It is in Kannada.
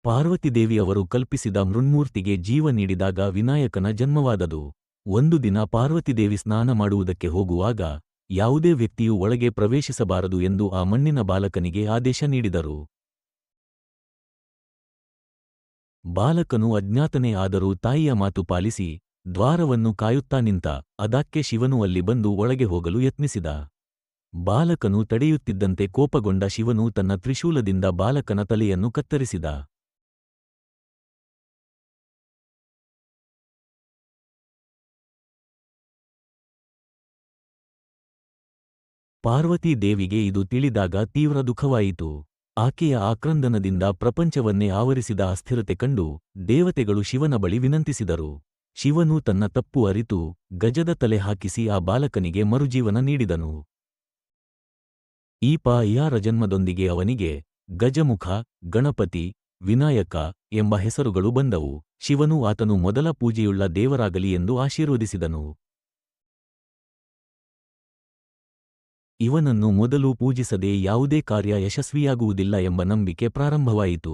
ಪಾರ್ವತಿದೇವಿ ಅವರು ಕಲ್ಪಿಸಿದ ಮೃನ್ಮೂರ್ತಿಗೆ ಜೀವ ನೀಡಿದಾಗ ವಿನಾಯಕನ ಜನ್ಮವಾದದು. ಒಂದು ದಿನ ಪಾರ್ವತಿದೇವಿ ಸ್ನಾನ ಮಾಡುವುದಕ್ಕೆ ಹೋಗುವಾಗ ಯಾವುದೇ ವ್ಯಕ್ತಿಯು ಒಳಗೆ ಪ್ರವೇಶಿಸಬಾರದು ಎಂದು ಆ ಮಣ್ಣಿನ ಬಾಲಕನಿಗೆ ಆದೇಶ ನೀಡಿದರು. ಬಾಲಕನು ಅಜ್ಞಾತನೇ ಆದರೂ ತಾಯಿಯ ಮಾತು ಪಾಲಿಸಿ ದ್ವಾರವನ್ನು ಕಾಯುತ್ತಾ ನಿಂತ. ಅದಕ್ಕೆ ಶಿವನು ಅಲ್ಲಿ ಬಂದು ಒಳಗೆ ಹೋಗಲು ಯತ್ನಿಸಿದ. ಬಾಲಕನು ತಡೆಯುತ್ತಿದ್ದಂತೆ ಕೋಪಗೊಂಡ ಶಿವನು ತನ್ನ ತ್ರಿಶೂಲದಿಂದ ಬಾಲಕನ ತಲೆಯನ್ನು ಕತ್ತರಿಸಿದ. ಪಾರ್ವತೀ ದೇವಿಗೆ ಇದು ತಿಳಿದಾಗ ತೀವ್ರ ದುಃಖವಾಯಿತು. ಆಕೆಯ ಆಕ್ರಂದನದಿಂದ ಪ್ರಪಂಚವನ್ನೇ ಆವರಿಸಿದ ಅಸ್ಥಿರತೆ ಕಂಡು ದೇವತೆಗಳು ಶಿವನ ಬಳಿ ವಿನಂತಿಸಿದರು. ಶಿವನು ತನ್ನ ತಪ್ಪು ಅರಿತು ಗಜದ ತಲೆ ಹಾಕಿಸಿ ಆ ಬಾಲಕನಿಗೆ ಮರುಜೀವನ ನೀಡಿದನು. ಈ ಯಾರ ಜನ್ಮದೊಂದಿಗೆ ಅವನಿಗೆ ಗಜಮುಖ, ಗಣಪತಿ, ವಿನಾಯಕ ಎಂಬ ಹೆಸರುಗಳು ಬಂದವು. ಶಿವನು ಆತನು ಮೊದಲ ಪೂಜೆಯುಳ್ಳ ದೇವರಾಗಲಿ ಎಂದು ಆಶೀರ್ವದಿಸಿದನು. ಇವನನ್ನು ಮೊದಲು ಪೂಜಿಸದೆ ಯಾವುದೇ ಕಾರ್ಯ ಯಶಸ್ವಿಯಾಗುವುದಿಲ್ಲ ಎಂಬ ನಂಬಿಕೆ ಪ್ರಾರಂಭವಾಯಿತು.